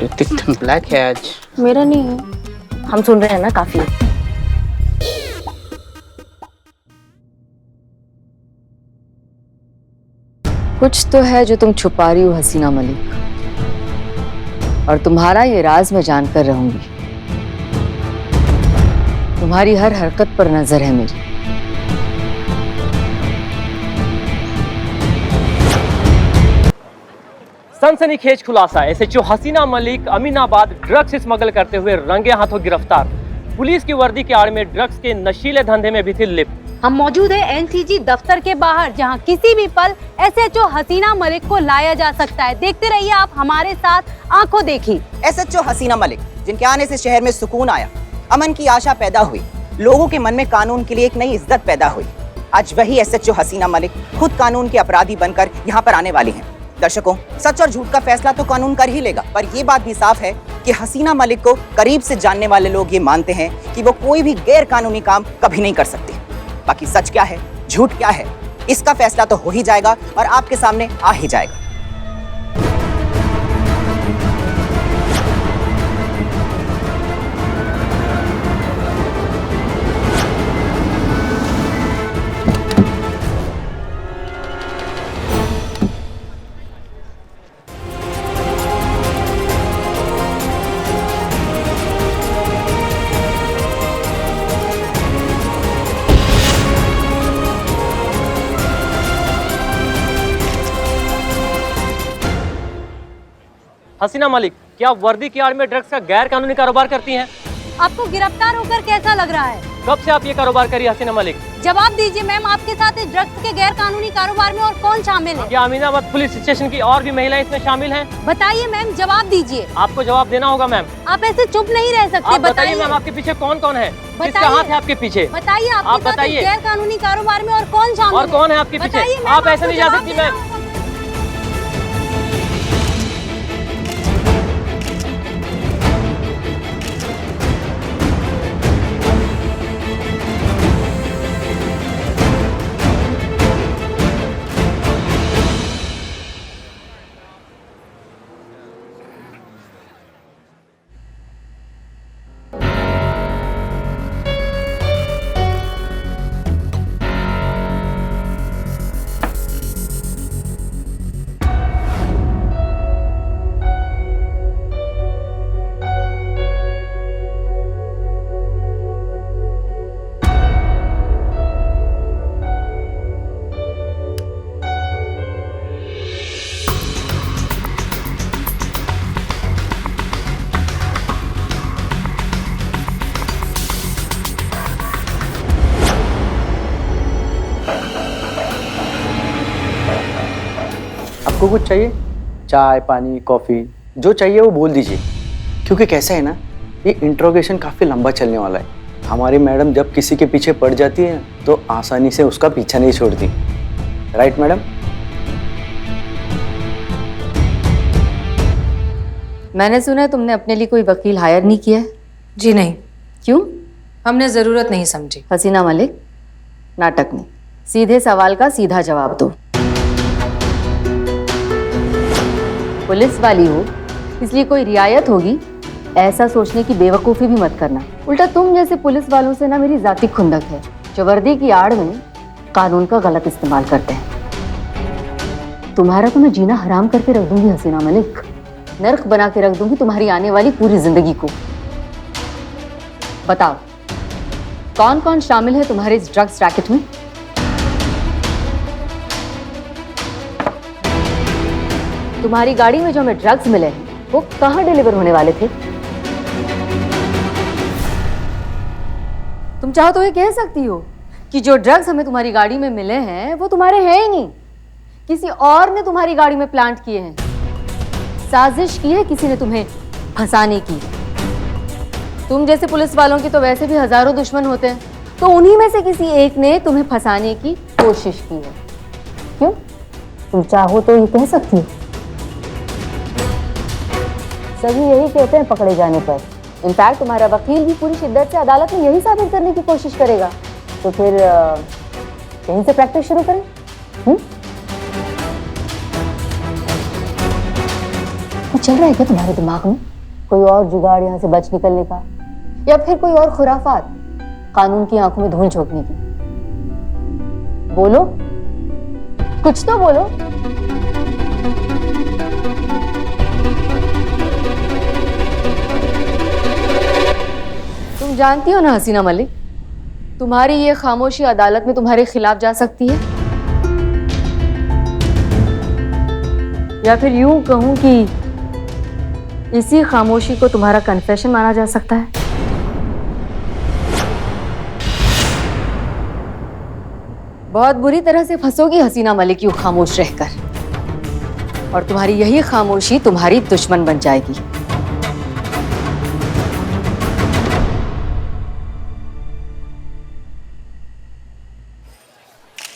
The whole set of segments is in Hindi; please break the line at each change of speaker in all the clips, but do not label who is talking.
एकदम ब्लैक है आज।
मेरा नहीं है। हम सुन रहे हैं ना, काफी है।
कुछ तो है जो तुम छुपा रही हो हसीना मलिक, और तुम्हारा ये राज मैं जानकर रहूंगी। तुम्हारी हर हरकत पर नजर है मेरी।
सनसनीखेज खुलासा, एसएचओ हसीना मलिक अमीनाबाद ड्रग्स स्मगल करते हुए रंगे हाथों गिरफ्तार। पुलिस की वर्दी की आड़ में ड्रग्स के नशीले धंधे में भी थी लिप्त।
हम मौजूद है एनसीजी दफ्तर के बाहर, जहां किसी भी पल एसएचओ हसीना मलिक को लाया जा सकता है। देखते रहिए आप हमारे साथ, आंखों देखी।
एसएचओ हसीना मलिक, जिनके आने से शहर में सुकून आया, अमन की आशा पैदा हुई, लोगों के मन में कानून के लिए एक नई इज्जत पैदा हुई। आज वही एसएचओ हसीना मलिक खुद कानून के अपराधी बनकर यहाँ पर आने वाली हैं। दर्शकों, सच और झूठ का फैसला तो कानून कर ही लेगा, पर ये बात भी साफ है कि हसीना मलिक को करीब से जानने वाले लोग ये मानते हैं कि वो कोई भी गैर कानूनी काम कभी नहीं कर सकती। बाकी सच क्या है, झूठ क्या है, इसका फैसला तो हो ही जाएगा और आपके सामने आ ही जाएगा।
हसीना मलिक, क्या वर्दी की आड़ में ड्रग्स का गैर कानूनी कारोबार करती हैं?
आपको गिरफ्तार होकर कैसा लग रहा है?
कब से आप ये कारोबार करी हसीना मलिक?
जवाब दीजिए मैम, आपके साथ इस ड्रग्स के गैर कानूनी कारोबार में और कौन शामिल है?
क्या अमीनाबाद पुलिस स्टेशन की और भी महिलाएं इसमें शामिल हैं?
बताइए मैम, जवाब दीजिए।
आपको जवाब देना होगा मैम।
आप ऐसे चुप नहीं रह सकते।
आप बताइए मैम, आपके पीछे कौन कौन है? किसका हाथ है आपके पीछे?
बताइए, आप बताइए गैर कानूनी कारोबार में और कौन शामिल
और कौन है आपके पीछे? आप ऐसे नहीं जा सकती मैम।
आपको कुछ चाहिए? चाय, पानी, कॉफ़ी, जो चाहिए वो बोल दीजिए। क्योंकि कैसा है ना, ये इंट्रोगेशन काफ़ी लंबा चलने वाला है। हमारी मैडम जब किसी के पीछे पड़ जाती है तो आसानी से उसका पीछा नहीं छोड़ती। Right madam?
मैंने सुना है तुमने अपने लिए कोई वकील हायर नहीं किया है।
जी नहीं,
क्यों?
हमने जरूरत नहीं समझी।
हसीना मलिक, नाटक नहीं, सीधे सवाल का सीधा जवाब दो। पुलिस वाली हो इसलिए कोई रियायत होगी, ऐसा सोचने की बेवकूफ़ी भी मत करना। उल्टा तुम जैसे पुलिस वालों से ना मेरी जाती खुंदक है, जो वर्दी की आड़ में कानून का गलत इस्तेमाल करते हैं। तुम्हारा तो मैं जीना हराम करके रख दूंगी हसीना मलिक, नर्क बना के रख दूंगी तुम्हारी आने वाली पूरी जिंदगी को। बताओ, कौन कौन शामिल है तुम्हारे इस ड्रग्स रैकेट में? तुम्हारी गाड़ी में जो हमें ड्रग्स मिले हैं वो कहाँ डिलीवर होने वाले थे? तुम चाहो तो ये कह सकती हो कि जो ड्रग्स हमें तुम्हारी गाड़ी में मिले हैं वो तुम्हारे हैं ही नहीं, किसी और ने तुम्हारी गाड़ी में प्लांट किए हैं। साजिश की है किसी ने तुम्हें फंसाने की। तुम जैसे पुलिस वालों की तो वैसे भी हजारों दुश्मन होते हैं, तो उन्हीं में से किसी एक ने तुम्हें फंसाने की कोशिश की है। क्यों? तुम चाहो तो ये कह सकती हो। सभी यही कहते हैं पकड़े जाने पर। इनफैक्ट तुम्हारा वकील भी पूरी शिद्दत से अदालत में यही साबित करने की कोशिश करेगा। तो फिर यहीं से प्रैक्टिस शुरू करें। कुछ चल रहा है क्या तुम्हारे दिमाग में? कोई और जुगाड़ यहाँ से बच निकलने का, या फिर कोई और खुराफात कानून की आंखों में धूल झोंकने की? बोलो, कुछ तो बोलो। तुम जानती हो ना हसीना मलिक, तुम्हारी ये खामोशी अदालत में तुम्हारे खिलाफ जा सकती है, या फिर यूं कहूं कि इसी खामोशी को तुम्हारा कन्फेशन माना जा सकता है। बहुत बुरी तरह से फंसोगी हसीना मलिक यूं खामोश रहकर, और तुम्हारी यही खामोशी तुम्हारी दुश्मन बन जाएगी।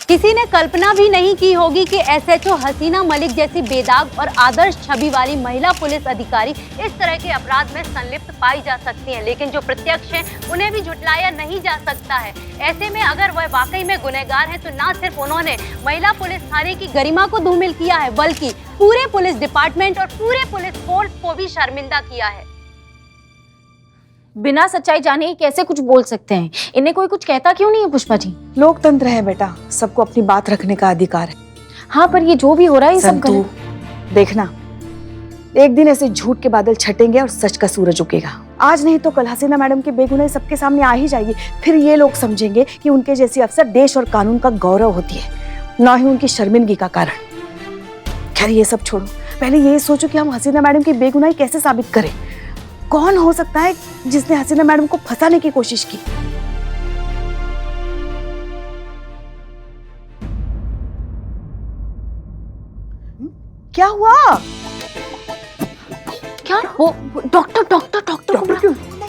किसी ने कल्पना भी नहीं की होगी कि एसएचओ हसीना मलिक जैसी बेदाग और आदर्श छवि वाली महिला पुलिस अधिकारी इस तरह के अपराध में संलिप्त पाई जा सकती हैं, लेकिन जो प्रत्यक्ष हैं उन्हें भी झुठलाया नहीं जा सकता है। ऐसे में अगर वह वाकई में गुनहगार हैं तो ना सिर्फ उन्होंने महिला पुलिस थाने की गरिमा को धूमिल किया है, बल्कि पूरे पुलिस डिपार्टमेंट और पूरे पुलिस फोर्स को भी शर्मिंदा किया है।
बिना सच्चाई जाने ही कैसे कुछ बोल सकते हैं? इन्हें कोई कुछ कहता क्यों नहीं है पुष्पा जी?
लोकतंत्र है बेटा, सबको अपनी बात रखने का अधिकार है।
हाँ, पर ये जो भी हो रहा है ये सब
संतू,
गलत।
देखना, एक दिन ऐसे झूठ के बादल छटेंगे और सच का सूरज उगेगा। आज नहीं तो कल हसीना मैडम की बेगुनाही सबके सामने आ ही जाएगी। फिर ये लोग समझेंगे कि उनके जैसी अफसर देश और कानून का गौरव होती है, ना ही उनकी शर्मिंदगी का कारण। खैर ये सब छोड़ो, पहले ये सोचो कि हम हसीना मैडम की बेगुनाही कैसे साबित करें। कौन हो सकता है जिसने हसीना मैडम को फंसाने की कोशिश की? क्या हुआ?
क्या? वो डॉक्टर डॉक्टर डॉक्टर को बुला।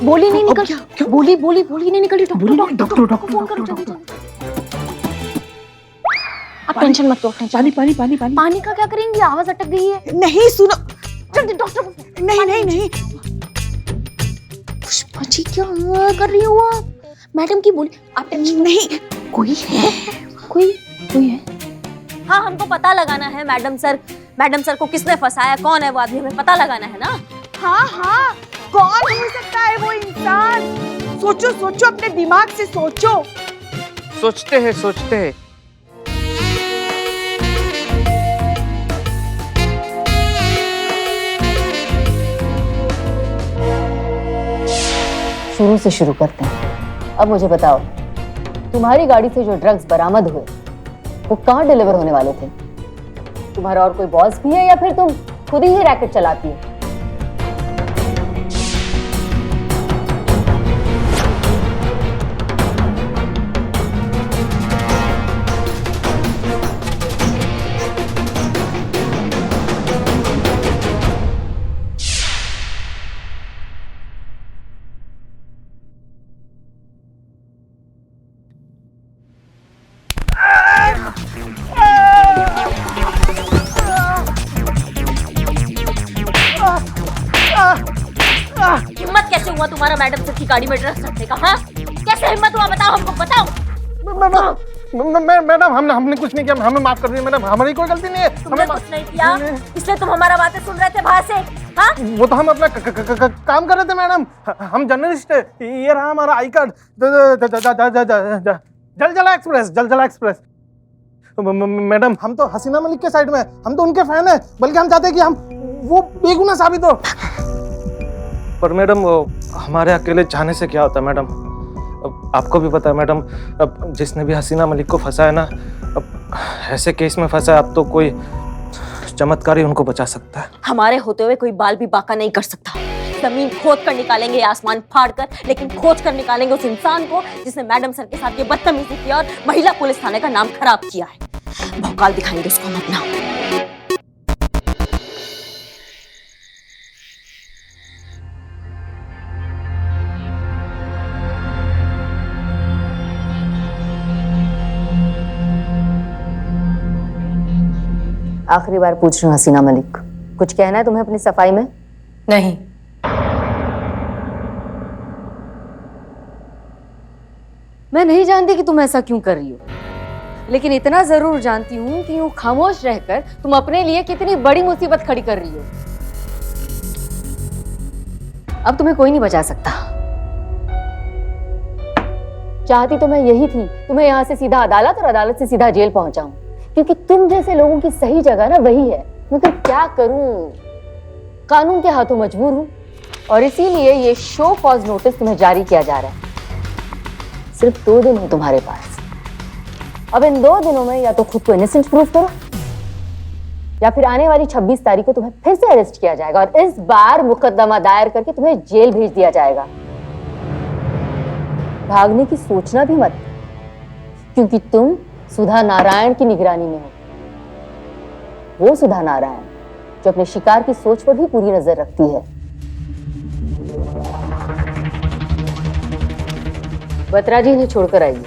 बोली नहीं निकल, बोली बोली बोली नहीं निकली। डॉक्टर को फोन करो जल्दी जल्दी। आप टेंशन मत लो।
पानी पानी पानी पानी।
पानी का क्या करेंगी? आवाज अटक गई है।
नहीं सुनो,
जल्दी डॉक्टर को।
नहीं नहीं नहीं,
पुष्पा जी क्या कर रही हो आप? मैडम की बोली। आप टेंशन
नहीं,
कोई है, कोई है।
हाँ, हमको पता लगाना है मैडम सर को किसने फंसाया, कौन है वो आदमी, हमें पता लगाना है ना।
हाँ हाँ, कौन हो सकता है वो इंसान? सोचो सोचो, अपने दिमाग से सोचो।
सोचते हैं।
शुरू से शुरू करते हैं। अब मुझे बताओ, तुम्हारी गाड़ी से जो ड्रग्स बरामद हुए वो कहाँ डिलीवर होने वाले थे? तुम्हारा और कोई बॉस भी है या फिर तुम खुद ही रैकेट चलाती हो?
हिम्मत कैसे हुआ तुम्हारा मैडम सर की गाड़ी में ड्रग्स रखने का? हाँ, कैसे हिम्मत हुआ? बताओ हमको, बताओ।
मैडम हमने कुछ नहीं किया, हमें माफ कर दीजिए मैडम, हमारी कोई गलती नहीं है।
तुमने कुछ नहीं किया, इसलिए तुम हमारा बातें सुन रहे थे बाहर से। हाँ,
वो तो हम अपना काम कर रहे थे मैडम, हम जर्नलिस्ट है। ये रहा हमारा I card, Jaljala express. Madam हम तो हसीना मलिक के साइड में, हम तो उनके फैन है, बल्कि हम चाहते हैं कि हम वो बेगुनाह साबित हो। पर मैडम हमारे अकेले चाहने से क्या होता है मैडम? अब आपको भी पता है मैडम, अब जिसने भी हसीना मलिक को फंसाया ना, अब ऐसे केस में फंसा है, अब तो कोई चमत्कार ही उनको बचा सकता है।
हमारे होते हुए कोई बाल भी बाका नहीं कर सकता। जमीन खोद कर निकालेंगे, आसमान फाड़ कर, लेकिन खोज कर निकालेंगे उस इंसान को जिसने मैडम सर के साथ ये बदतमीजी की और महिला पुलिस थाने का नाम खराब किया है। भौकाल दिखाएंगे उसको हम अपना।
आखिरी बार पूछ रही हूँ हसीना मलिक, कुछ कहना है तुम्हें अपनी सफाई में?
नहीं।
मैं नहीं जानती कि तुम ऐसा क्यों कर रही हो, लेकिन इतना जरूर जानती हूँ कि यूं खामोश रहकर तुम अपने लिए कितनी बड़ी मुसीबत खड़ी कर रही हो। अब तुम्हें कोई नहीं बचा सकता। चाहती तो मैं यही थी, तुम्हें यहाँ से सीधा अदालत और अदालत से सीधा जेल पहुंचाऊं, क्योंकि तुम जैसे लोगों की सही जगह ना वही है। मगर क्या करूं, कानून के हाथों मजबूर हूं, और इसीलिए ये शो कॉज नोटिस तुम्हें जारी किया जा रहा है। सिर्फ 2 दिन है तुम्हारे पास। अब इन 2 दिनों में या तो खुद को इनोसेंट प्रूव करो, या फिर आने वाली 26 तारीख को तुम्हें फिर से अरेस्ट किया जाएगा और इस बार मुकदमा दायर करके तुम्हें जेल भेज दिया जाएगा। भागने की सोचना भी मत, क्योंकि तुम सुधा नारायण की निगरानी में हो। वो सुधा नारायण जो अपने शिकार की सोच पर भी पूरी नजर रखती है। बत्रा जी इन्हें छोड़कर आइए।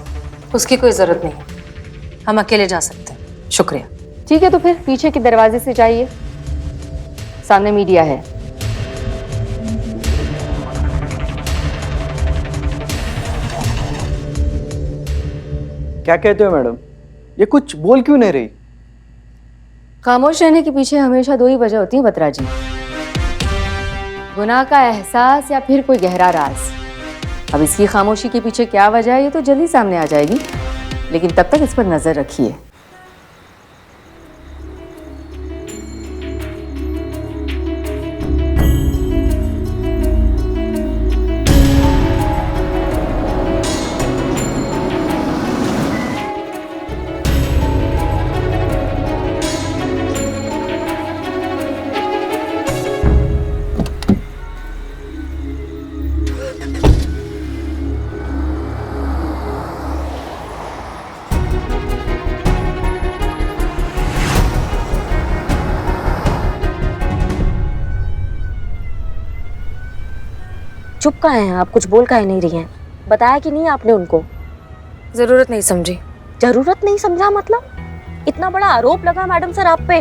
उसकी कोई जरूरत नहीं, हम अकेले जा सकते हैं। शुक्रिया।
ठीक है, तो फिर पीछे के दरवाजे से जाइए, सामने मीडिया है।
क्या कहते हो मैडम, ये कुछ बोल क्यों नहीं रही?
खामोश रहने के पीछे हमेशा 2 ही वजह होती है बत्रा जी, गुनाह का एहसास या फिर कोई गहरा राज। अब इसकी खामोशी के पीछे क्या वजह है ये तो जल्दी सामने आ जाएगी, लेकिन तब तक इस पर नजर रखिए।
चुप काहे हैं आप? कुछ बोल काहे नहीं रही हैं? बताया कि नहीं आपने उनको?
जरूरत नहीं समझी।
जरूरत नहीं समझा मतलब? इतना बड़ा आरोप लगा मैडम सर आप पे,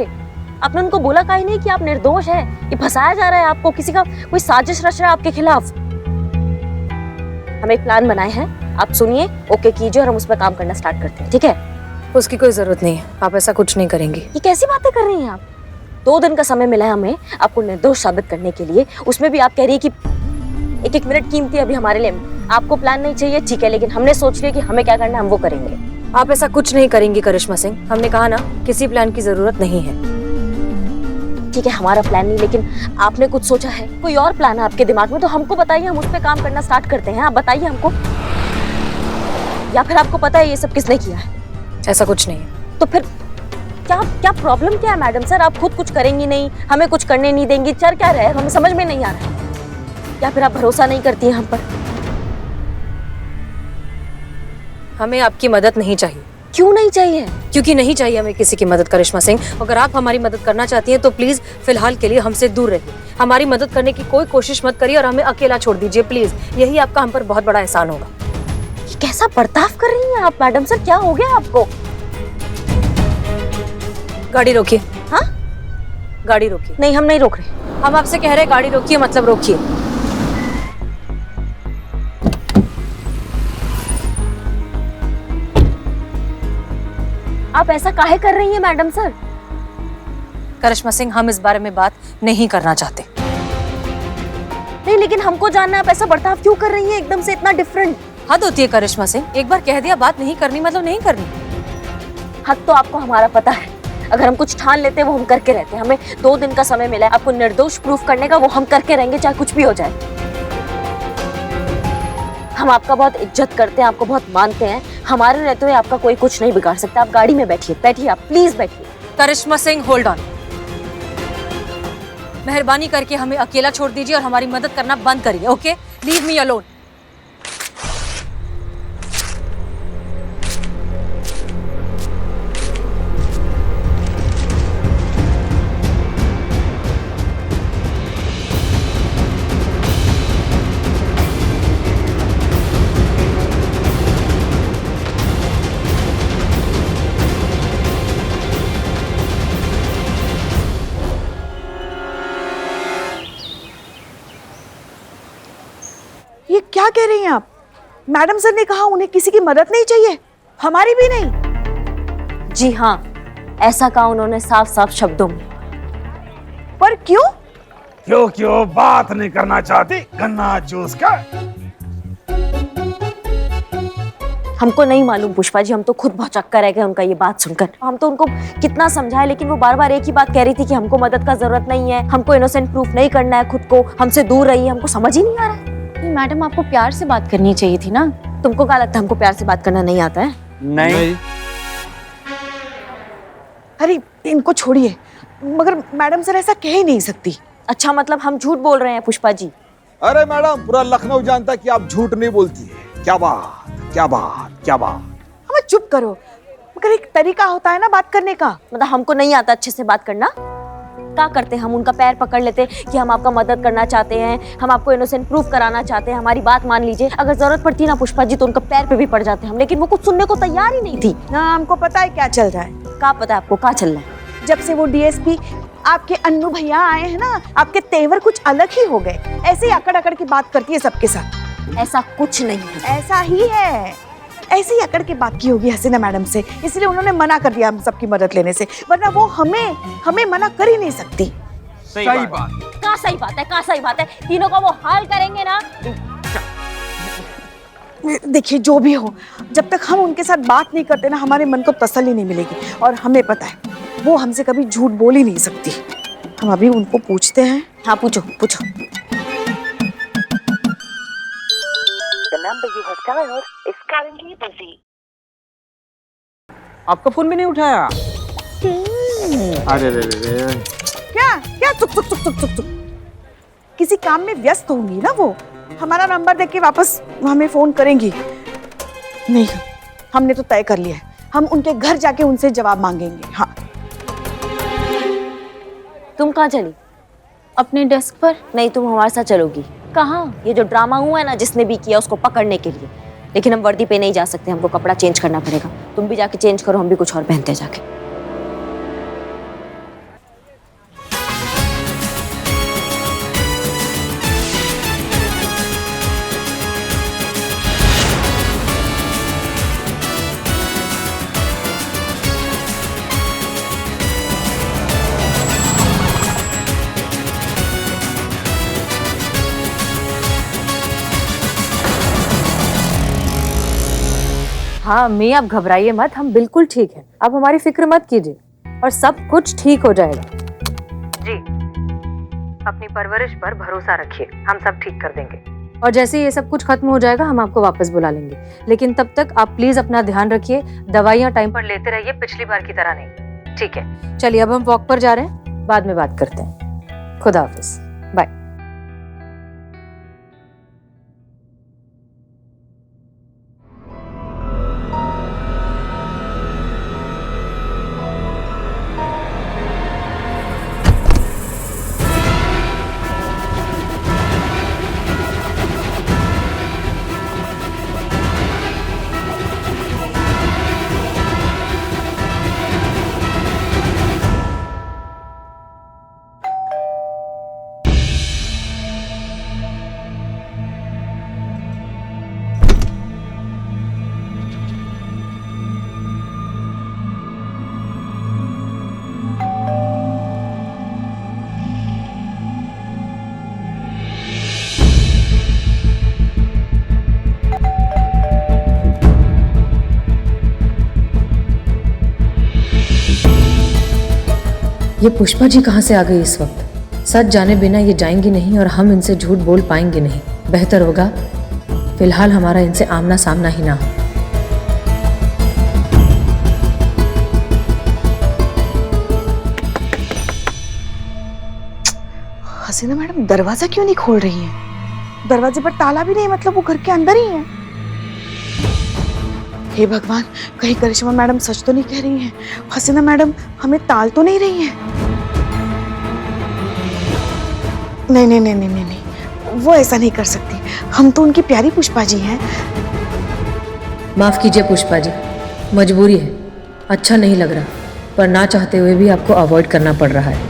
आपने उनको बोला काहे नहीं कि आप निर्दोष है? ये फंसाया जा रहा है आपको, किसी का कोई साजिश रच रहा है आपके खिलाफ। हम एक प्लान बनाए हैं, आप सुनिए, ओके कीजिए और हम उस पर काम करना स्टार्ट करते हैं, ठीक है?
उसकी कोई जरूरत नहीं है, आप ऐसा कुछ नहीं करेंगी।
ये कैसी बातें कर रही हैं आप? 2 दिन का समय मिला है हमें आपको निर्दोष साबित करने के लिए, उसमें भी आप कह रही है कि 1-1 मिनट कीमती है अभी हमारे लिए। आपको प्लान नहीं चाहिए, ठीक है, लेकिन हमने सोच लिया कि हमें क्या करना है हम वो करेंगे।
आप ऐसा कुछ नहीं करेंगी करिश्मा सिंह, हमने कहा ना किसी प्लान की जरूरत नहीं है।
ठीक है, हमारा प्लान नहीं, लेकिन आपने कुछ सोचा है, कोई और प्लान है आपके दिमाग में तो हमको बताइए, हम उस पर काम करना स्टार्ट करते हैं। आप बताइए हमको, या फिर आपको पता है ये सब किसने किया है?
ऐसा कुछ नहीं है।
तो फिर क्या क्या प्रॉब्लम क्या है मैडम सर? आप खुद कुछ करेंगी नहीं, हमें कुछ करने नहीं देंगी, चल क्या रहे हमें समझ में नहीं आ रहा है। या फिर आप भरोसा नहीं करती हैं हम पर?
हमें आपकी मदद नहीं चाहिए।
क्यों नहीं चाहिए?
क्योंकि नहीं चाहिए हमें किसी की मदद करिश्मा सिंह। अगर आप हमारी मदद करना चाहती हैं तो प्लीज फिलहाल के लिए हमसे दूर रहिए। हमारी मदद करने की कोई कोशिश मत करिए और हमें अकेला छोड़ दीजिए प्लीज। यही आपका हम पर बहुत बड़ा एहसान होगा।
ये कैसा बर्ताव कर रही हैं आप मैडम सर? क्या हो गया आपको?
गाड़ी रोकिए।
हाँ,
गाड़ी रोकिए।
नहीं हम नहीं रोक रहे।
हम आपसे कह रहे हैं गाड़ी रोकिए, मतलब रोकिए।
आप ऐसा काहे कर रही हैं मैडम सर?
करिश्मा सिंह, हम इस बारे में बात नहीं करना चाहते।
नहीं, लेकिन हमको जानना है आप ऐसा बर्ताव क्यों कर रही हैं एकदम से इतना डिफरेंट?
हद होती है करिश्मा सिंह, एक बार कह दिया बात नहीं करनी मतलब नहीं करनी।
हद तो आपको हमारा पता है, अगर हम कुछ ठान लेते हैं वो हम करके रहते हैं। हमें 2 दिन का समय मिला है आपको निर्दोष प्रूफ करने का, वो हम करके रहेंगे चाहे कुछ भी हो जाए। हम आपका बहुत इज्जत करते हैं, आपको बहुत मानते हैं, हमारे रहते हुए आपका कोई कुछ नहीं बिगाड़ सकता। आप गाड़ी में बैठिए, बैठिए आप प्लीज बैठिए।
करिश्मा सिंह होल्ड ऑन, मेहरबानी करके हमें अकेला छोड़ दीजिए और हमारी मदद करना बंद करिए। Okay, leave me alone.
ये क्या कह रही हैं आप? मैडम सर ने कहा उन्हें किसी की मदद नहीं चाहिए, हमारी भी नहीं। जी हाँ, ऐसा कहा उन्होंने साफ साफ शब्दों में। पर क्यों?
क्योंकि वो बात नहीं करना चाहती गन्ना जूस का।
हमको नहीं मालूम पुष्पा जी, हम तो खुद भौचक्कर रह गए उनका ये बात सुनकर। हम तो उनको कितना समझाए, लेकिन वो बार बार एक ही बात कह रही थी कि हमको मदद का जरूरत नहीं है, हमको इनोसेंट प्रूफ नहीं करना है खुद को, हमसे दूर रहिए। हमको समझ ही नहीं आ रहा है। मैडम आपको प्यार से बात करनी चाहिए थी ना। तुमको क्या लगता है हमको प्यार से बात करना नहीं आता है?
नहीं।
अरे इनको छोड़िए, मगर मैडम सर ऐसा कह ही नहीं सकती।
अच्छा मतलब हम झूठ बोल रहे हैं पुष्पा जी?
अरे मैडम, पूरा लखनऊ जानता है कि आप झूठ नहीं बोलती है। क्या बात, क्या बात, क्या बात।
हम चुप करो, मगर एक तरीका होता है ना बात करने का।
मतलब हमको नहीं आता अच्छे से बात करना? क्या करते हम उनका पैर पकड़ लेते कि हम आपका मदद करना चाहते हैं, हम आपको इनोसेंट प्रूफ कराना चाहते हैं, हमारी बात मान लीजिए। अगर जरूरत पड़ती ना पुष्पा जी तो उनका पैर पे भी पड़ जाते हम, लेकिन वो कुछ सुनने को तैयार ही नहीं थी।
ना हमको पता है क्या चल रहा है।
क्या पता है आपको क्या चल रहा है?
जब से वो डीएसपी आपके अन्नू भैया आए हैं ना, आपके तेवर कुछ अलग ही हो गए। ऐसे ही अकड़ अकड़ की बात करती है सबके साथ।
ऐसा कुछ नहीं है।
ऐसा ही है, ऐसे ही अकड़ के बात की होगी हसीना मैडम से, इसलिए उन्होंने मना कर दिया हम सबकी मदद लेने से, वरना वो हमें मना कर ही नहीं सकती।
सही बात।
क्या सही बात है? क्या सही बात है? तीनों का वो हाल करेंगे ना।
देखिए जो भी हो, जब तक हम उनके साथ बात नहीं करते ना, हमारे मन को तसल्ली नहीं मिलेगी। और हमें पता है वो हमसे कभी झूठ बोल ही नहीं सकती। हम अभी उनको पूछते हैं।
हाँ पूछो पूछो।
आपका फोन भी नहीं उठाया? अरे रे रे रे।
क्या क्या चुप चुप चुप चुप चुप चुप। किसी काम में व्यस्त होंगी ना वो, हमारा नंबर देख के वापस हमें फोन करेंगी। नहीं, हमने तो तय कर लिया है, हम उनके घर जाके उनसे जवाब मांगेंगे। हाँ।
तुम कहाँ चली?
अपने डेस्क पर।
नहीं, तुम हमारे साथ चलोगी।
कहाँ?
ये जो ड्रामा हुआ है ना, जिसने भी किया उसको पकड़ने के लिए। लेकिन हम वर्दी पे नहीं जा सकते, हमको कपड़ा चेंज करना पड़ेगा। तुम भी जाके चेंज करो, हम भी कुछ और पहनते जाके।
हाँ मैं, आप घबराइए मत, हम बिल्कुल ठीक हैं। आप हमारी फिक्र मत कीजिए और सब कुछ ठीक हो जाएगा। जी, अपनी परवरिश पर भरोसा रखिए, हम सब ठीक कर देंगे। और जैसे ये सब कुछ खत्म हो जाएगा हम आपको वापस बुला लेंगे। लेकिन तब तक आप प्लीज अपना ध्यान रखिए, दवाइयाँ टाइम पर लेते रहिए, पिछली बार की तरह नहीं। ठीक है, चलिए अब हम वॉक पर जा रहे हैं, बाद में बात करते हैं। खुदा हाफिज, बाय। ये पुष्पा जी कहाँ से आ गई इस वक्त? सच जाने बिना ये जाएंगी नहीं और हम इनसे झूठ बोल पाएंगे नहीं। बेहतर होगा फिलहाल हमारा इनसे आमना सामना ही ना हो।
हसीना मैडम दरवाजा क्यों नहीं खोल रही हैं? दरवाजे पर ताला भी नहीं, मतलब वो घर के अंदर ही है। हे भगवान, कहीं करिश्मा मैडम सच तो नहीं कह रही हैं? हसीना मैडम हमें टाल तो नहीं रही हैं? नहीं नहीं नहीं नहीं नहीं, वो ऐसा नहीं कर सकती। हम तो उनकी प्यारी पुष्पा जी हैं।
माफ कीजिए पुष्पा जी, मजबूरी है, अच्छा नहीं लग रहा, पर ना चाहते हुए भी आपको अवॉइड करना पड़ रहा है।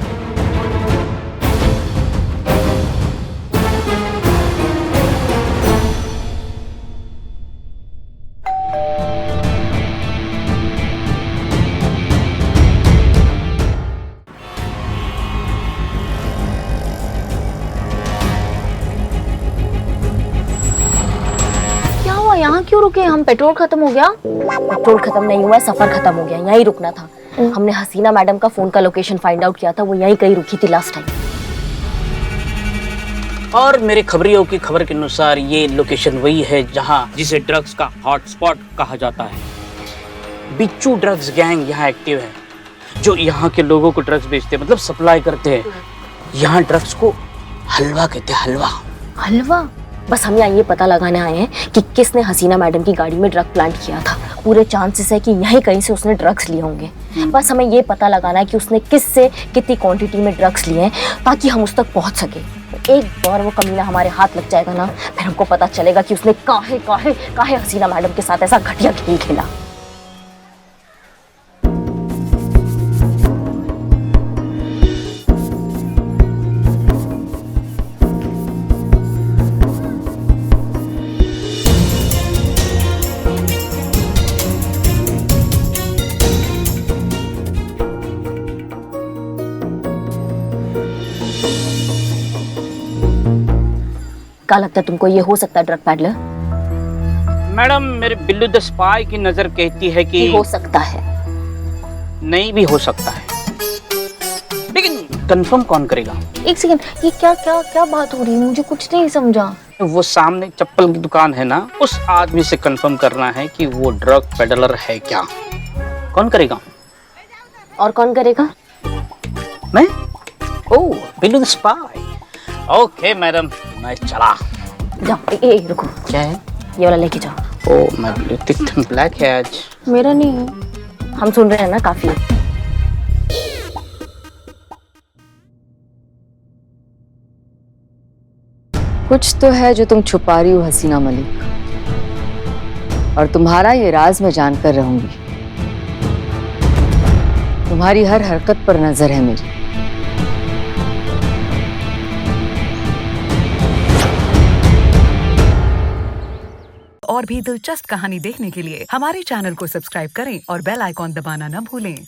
यहाँ क्यों रुके? हम पेट्रोल खत्म हो गया?
पेट्रोल खत्म नहीं हुआ है, सफर खत्म हो गया, यहीं रुकना था। हमने हसीना मैडम का फोन का लोकेशन फाइंड आउट किया था, वो यहीं कहीं रुकी थी लास्ट टाइम।
और मेरे खबरियों की खबर के अनुसार ये लोकेशन वही है जहां जिसे ड्रग्स का हॉटस्पॉट कहा जाता है। बिच्छू ड्रग्स गैंग यहाँ एक्टिव है, जो यहाँ के लोगों को ड्रग्स बेचते हैं, मतलब सप्लाई करते हैं। यहाँ ड्रग्स को हलवा कहते हैं, हलवा।
हलवा? बस हम यहाँ ये पता लगाने आए हैं कि किसने हसीना मैडम की गाड़ी में ड्रग प्लांट किया था। पूरे चांसेस है कि यहीं कहीं से उसने ड्रग्स लिए होंगे। बस हमें ये पता लगाना है कि उसने किससे कितनी क्वांटिटी में ड्रग्स लिए हैं, ताकि हम उस तक पहुंच सके। एक बार वो कमीना हमारे हाथ लग जाएगा ना, फिर हमको पता चलेगा कि उसने काहे हसीना मैडम के साथ ऐसा घटिया खेल खेला। क्या लगता है तुमको, ये हो सकता है ड्रग पैडलर?
मैडम, मेरे बिल्लू द स्पाई की नजर कहती है कि
हो सकता है।
नहीं भी हो सकता है, लेकिन कंफर्म कौन करेगा?
एक सेकंड, ये क्या बात हो रही है? मुझे कुछ नहीं समझा।
वो सामने चप्पल की दुकान है ना, उस आदमी से कंफर्म करना है कि वो ड्रग पेडलर है क्या। कौन करेगा?
और कौन करेगा?
मैं? Oh, Billu the spy. Okay madam, मैं चला।
जाओ। रुको,
क्या है?
ये वाला लेके जाओ।
ओह, मैं ब्लैक है आज।
मेरा नहीं है। हम सुन रहे हैं ना, काफी।
कुछ तो है जो तुम छुपा रही हो हसीना मलिक, और तुम्हारा ये राज मैं जानकर रहूंगी। तुम्हारी हर हरकत पर नजर है मेरी।
और भी दिलचस्प कहानी देखने के लिए हमारे चैनल को सब्सक्राइब करें और बेल आइकॉन दबाना न भूलें।